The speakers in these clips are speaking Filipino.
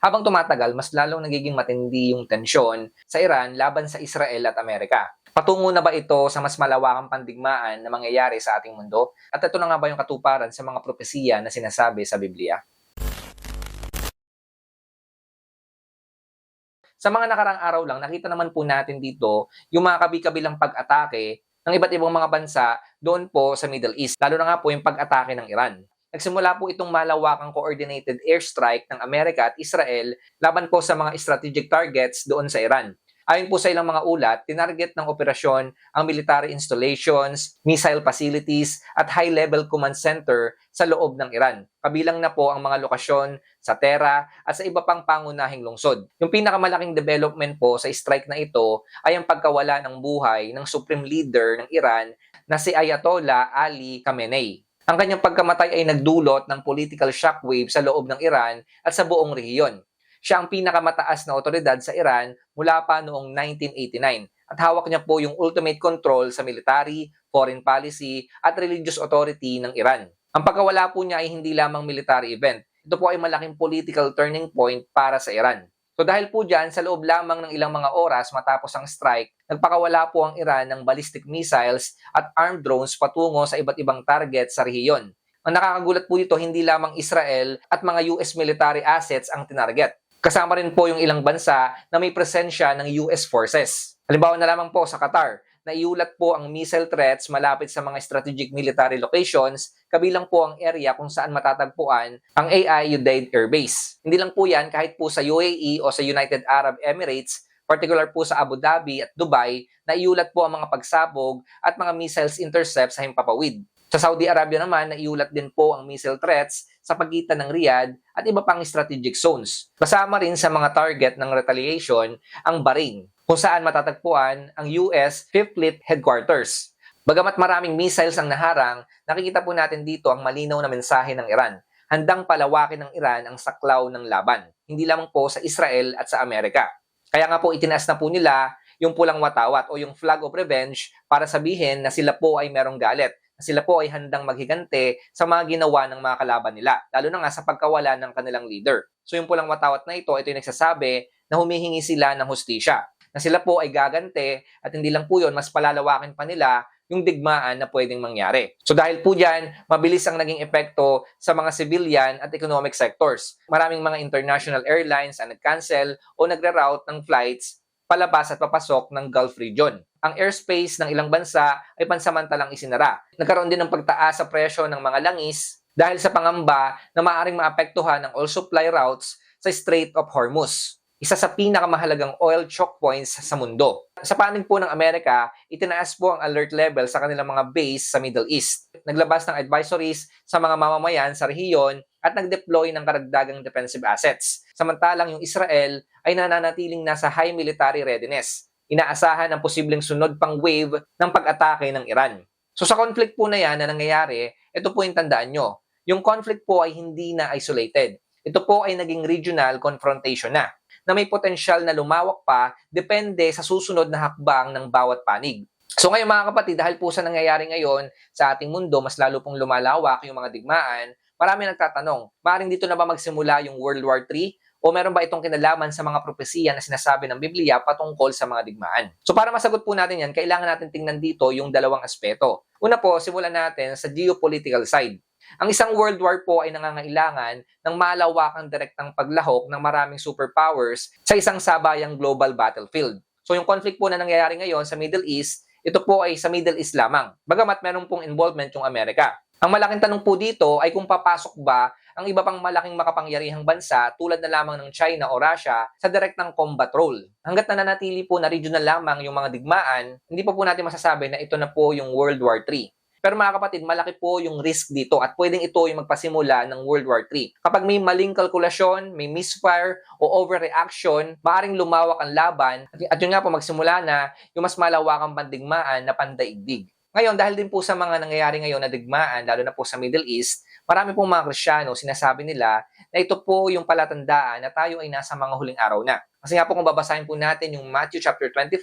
Habang tumatagal, mas lalong nagiging matindi yung tensyon sa Iran laban sa Israel at Amerika. Patungo na ba ito sa mas malawakang pandigmaan na mangyayari sa ating mundo? At ito na nga ba yung katuparan sa mga propesiya na sinasabi sa Biblia? Sa mga nakarang araw lang, nakita naman po natin dito yung mga kabi-kabilang pag-atake ng iba't ibang mga bansa doon po sa Middle East. Lalo na nga po yung pag-atake ng Iran. Nagsimula po itong malawakang coordinated airstrike ng Amerika at Israel laban po sa mga strategic targets doon sa Iran. Ayon po sa ilang mga ulat, tinarget ng operasyon ang military installations, missile facilities at high-level command center sa loob ng Iran. Kabilang na po ang mga lokasyon sa Tera at sa iba pang pangunahing lungsod. Yung pinakamalaking development po sa strike na ito ay ang pagkawala ng buhay ng supreme leader ng Iran na si Ayatollah Ali Khamenei. Ang kanyang pagkamatay ay nagdulot ng political shockwave sa loob ng Iran at sa buong rehiyon. Siya ang pinakamataas na otoridad sa Iran mula pa noong 1989 at hawak niya po yung ultimate control sa military, foreign policy at religious authority ng Iran. Ang pagkawala po niya ay hindi lamang military event. Ito po ay malaking political turning point para sa Iran. So dahil po dyan, sa loob lamang ng ilang mga oras matapos ang strike, nagpakawala po ang Iran ng ballistic missiles at armed drones patungo sa iba't ibang target sa rehiyon. Ang nakakagulat po dito, hindi lamang Israel at mga US military assets ang tinarget. Kasama rin po yung ilang bansa na may presensya ng US forces. Halimbawa na lamang po sa Qatar, naiulat po ang missile threats malapit sa mga strategic military locations, kabilang po ang area kung saan matatagpuan ang AI Udeid Air Base. Hindi lang po yan, kahit po sa UAE o sa United Arab Emirates, particular po sa Abu Dhabi at Dubai, naiulat po ang mga pagsabog at mga missiles intercept sa himpapawid. Sa Saudi Arabia naman, naiulat din po ang missile threats sa pagitan ng Riyadh at iba pang strategic zones. Kasama rin sa mga target ng retaliation ang Bahrain, kung saan matatagpuan ang US Fifth Fleet Headquarters. Bagamat maraming missiles ang naharang, nakikita po natin dito ang malinaw na mensahe ng Iran. Handang palawakin ng Iran ang saklaw ng laban, hindi lamang po sa Israel at sa Amerika. Kaya nga po itinaas na po nila yung pulang watawat o yung flag of revenge para sabihin na sila po ay merong galit, na sila po ay handang maghigante sa mga ginawa ng mga kalaban nila, lalo na nga sa pagkawala ng kanilang leader. So yung pulang watawat na ito yung nagsasabi na humihingi sila ng hustisya, na sila po ay gagante at hindi lang po yun, mas palalawakin pa nila yung digmaan na pwedeng mangyari. So dahil po dyan, mabilis ang naging epekto sa mga civilian at economic sectors. Maraming mga international airlines ang nag-cancel o nagre-route ng flights palabas at papasok ng Gulf region. Ang airspace ng ilang bansa ay pansamantalang isinara. Nagkaroon din ng pagtaas sa presyo ng mga langis dahil sa pangamba na maaaring maapektuhan ng oil supply routes sa Strait of Hormuz, isa sa pinakamahalagang oil choke points sa mundo. Sa panig po ng Amerika, itinaas po ang alert level sa kanilang mga base sa Middle East. Naglabas ng advisories sa mga mamamayan sa rehiyon at nag-deploy ng karagdagang defensive assets. Samantalang yung Israel ay nananatiling nasa high military readiness. Inaasahan ang posibleng sunod pang wave ng pag-atake ng Iran. So sa conflict po na yan na nangyayari, ito po yung tandaan nyo. Yung conflict po ay hindi na isolated. Ito po ay naging regional confrontation na may potensyal na lumawak pa depende sa susunod na hakbang ng bawat panig. So ngayon mga kapatid, dahil po sa nangyayari ngayon sa ating mundo, mas lalo pong lumalawak yung mga digmaan, marami nagtatanong, maaaring dito na ba magsimula yung World War III? O meron ba itong kinalaman sa mga propesiya na sinasabi ng Biblia patungkol sa mga digmaan? So para masagot po natin yan, kailangan natin tingnan dito yung dalawang aspeto. Una po, simulan natin sa geopolitical side. Ang isang World War po ay nangangailangan ng malawakang direktang paglahok ng maraming superpowers sa isang sabayang global battlefield. So yung conflict po na nangyayari ngayon sa Middle East, ito po ay sa Middle East lamang. Bagamat meron pong involvement yung Amerika. Ang malaking tanong po dito ay kung papasok ba ang iba pang malaking makapangyarihang bansa tulad na lamang ng China o Russia sa direktang combat role. Hanggat nananatili po na regional lamang yung mga digmaan, hindi pa po natin masasabi na ito na po yung World War III. Pero mga kapatid, malaki po yung risk dito at pwedeng ito yung magpasimula ng World War III. Kapag may maling kalkulasyon, may misfire o overreaction, maaaring lumawak ang laban at yun nga po magsimula na yung mas malawakang pandigmaan na pandaigdig. Ngayon, dahil din po sa mga nangyayari ngayon na digmaan, lalo na po sa Middle East, marami pong mga Kristiyano sinasabi nila na ito po yung palatandaan na tayo ay nasa mga huling araw na. Kasi nga po kung babasahin po natin yung Matthew chapter 24,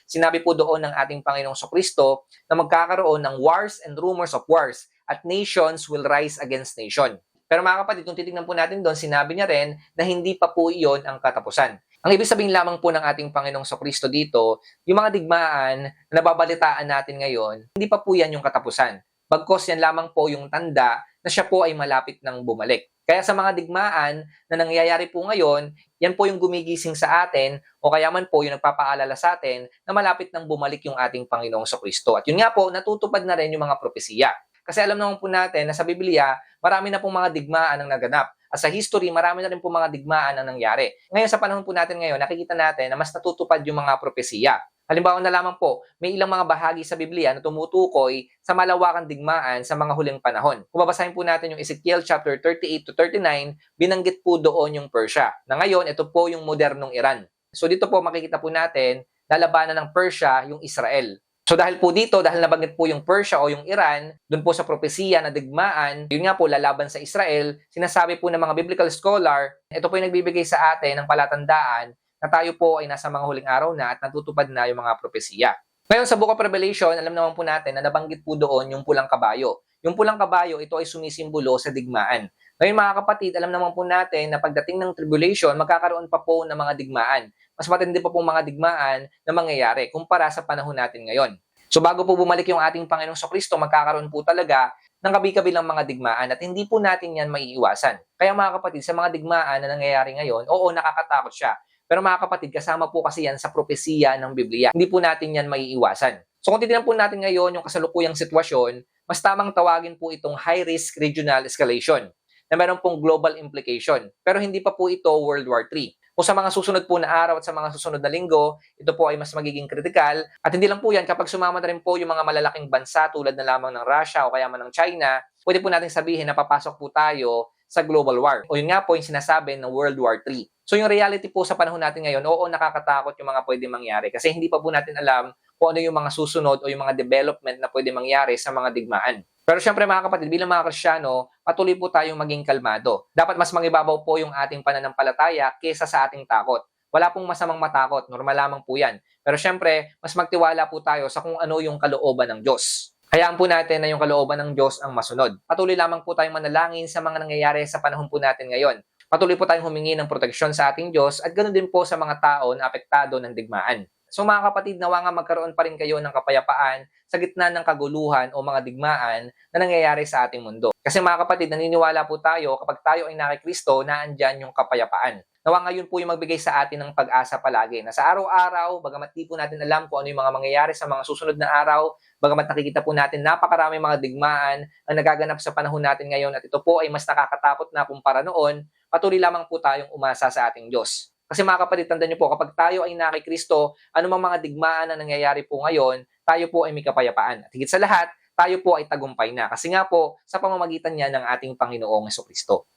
sinabi po doon ng ating Panginoong Kristo na magkakaroon ng wars and rumors of wars at nations will rise against nation. Pero mga kapatid, kung titignan po natin doon, sinabi niya rin na hindi pa po iyon ang katapusan. Ang ibig sabihin lamang po ng ating Panginoong Kristo dito, yung mga digmaan na nababalitaan natin ngayon, hindi pa po yan yung katapusan. Bagkos yan lamang po yung tanda na siya po ay malapit ng bumalik. Kaya sa mga digmaan na nangyayari po ngayon, yan po yung gumigising sa atin o kaya man po yung nagpapaalala sa atin na malapit nang bumalik yung ating Panginoong Kristo. At yun nga po, natutupad na rin yung mga propesiya. Kasi alam naman po natin na sa Biblia, marami na pong mga digmaan ang naganap. At sa history, marami na rin po mga digmaan ang nangyari. Ngayon, sa panahon po natin ngayon, nakikita natin na mas natutupad yung mga propesiya. Halimbawa na lamang po, may ilang mga bahagi sa Biblia na tumutukoy sa malawakang digmaan sa mga huling panahon. Kung babasahin po natin yung Ezekiel chapter 38 to 39, binanggit po doon yung Persia. Na ngayon, ito po yung modernong Iran. So dito po makikita po natin, lalabanan ng Persia yung Israel. So dahil po dito, dahil nabanggit po yung Persia o yung Iran, doon po sa propesiya na digmaan, yun nga po lalaban sa Israel, sinasabi po ng mga biblical scholar, ito po yung nagbibigay sa atin ng palatandaan na tayo po ay nasa mga huling araw na at natutupad na yung mga propesiya. Ngayon sa Book of Revelation, alam naman po natin na nabanggit po doon yung pulang kabayo. Yung pulang kabayo, ito ay sumisimbolo sa digmaan. Ngayon mga kapatid, alam naman po natin na pagdating ng tribulation, magkakaroon pa po ng mga digmaan. Mas matindi pa pong mga digmaan na mangyayari kumpara sa panahon natin ngayon. So bago po bumalik yung ating Panginoong Kristo, magkakaroon po talaga ng kabi-kabilang mga digmaan at hindi po natin yan maiiwasan. Kaya mga kapatid, sa mga digmaan na nangyayari ngayon, oo, nakakatakot siya. Pero mga kapatid, kasama po kasi yan sa propesiya ng Biblia. Hindi po natin yan maiiwasan. So kung titignan po natin ngayon yung kasalukuyang sitwasyon, mas tamang tawagin po itong high-risk regional escalation na meron pong global implication. Pero hindi pa po ito World War III. Kung sa mga susunod po na araw at sa mga susunod na linggo, ito po ay mas magiging kritikal. At hindi lang po yan, kapag sumama na rin po yung mga malalaking bansa tulad na lamang ng Russia o kaya man ng China, pwede po natin sabihin na papasok po tayo sa global war. O yun nga po yung sinasabi ng World War III. So yung reality po sa panahon natin ngayon, oo, nakakatakot yung mga pwede mangyari kasi hindi pa po natin alam kung ano yung mga susunod o yung mga development na pwede mangyari sa mga digmaan. Pero syempre mga kapatid, bilang mga Kristiyano, patuloy po tayong maging kalmado. Dapat mas mangibabaw po yung ating pananampalataya kaysa sa ating takot. Wala pong masamang matakot, normal lamang po yan. Pero syempre, mas magtiwala po tayo sa kung ano yung kalooban ng Diyos. Hayaan po natin na yung kalooban ng Diyos ang masunod. Patuloy lamang po tayong manalangin sa mga nangyayari sa panahon po natin ngayon. Patuloy po tayong humingi ng proteksyon sa ating Diyos at ganoon din po sa mga tao na apektado ng digmaan. So mga kapatid, nawa nga magkaroon pa rin kayo ng kapayapaan sa gitna ng kaguluhan o mga digmaan na nangyayari sa ating mundo. Kasi mga kapatid, naniniwala po tayo kapag tayo ay nakikristo, naandyan yung kapayapaan. Nawa ngayon po yung magbigay sa atin ng pag-asa palagi na sa araw-araw, bagamat di po natin alam kung ano yung mga mangyayari sa mga susunod na araw, bagamat nakikita po natin napakarami mga digmaan ang nagaganap sa panahon natin ngayon at ito po ay mas nakakatakot na kumpara noon, patuloy lamang po tayong umasa sa ating Diyos. Kasi mga kapatid, tandaan niyo po, kapag tayo ay nakikristo, anumang mga digmaan na nangyayari po ngayon, tayo po ay may kapayapaan. At higit sa lahat, tayo po ay tagumpay na. Kasi nga po, sa pamamagitan niya ng ating Panginoong Kristo.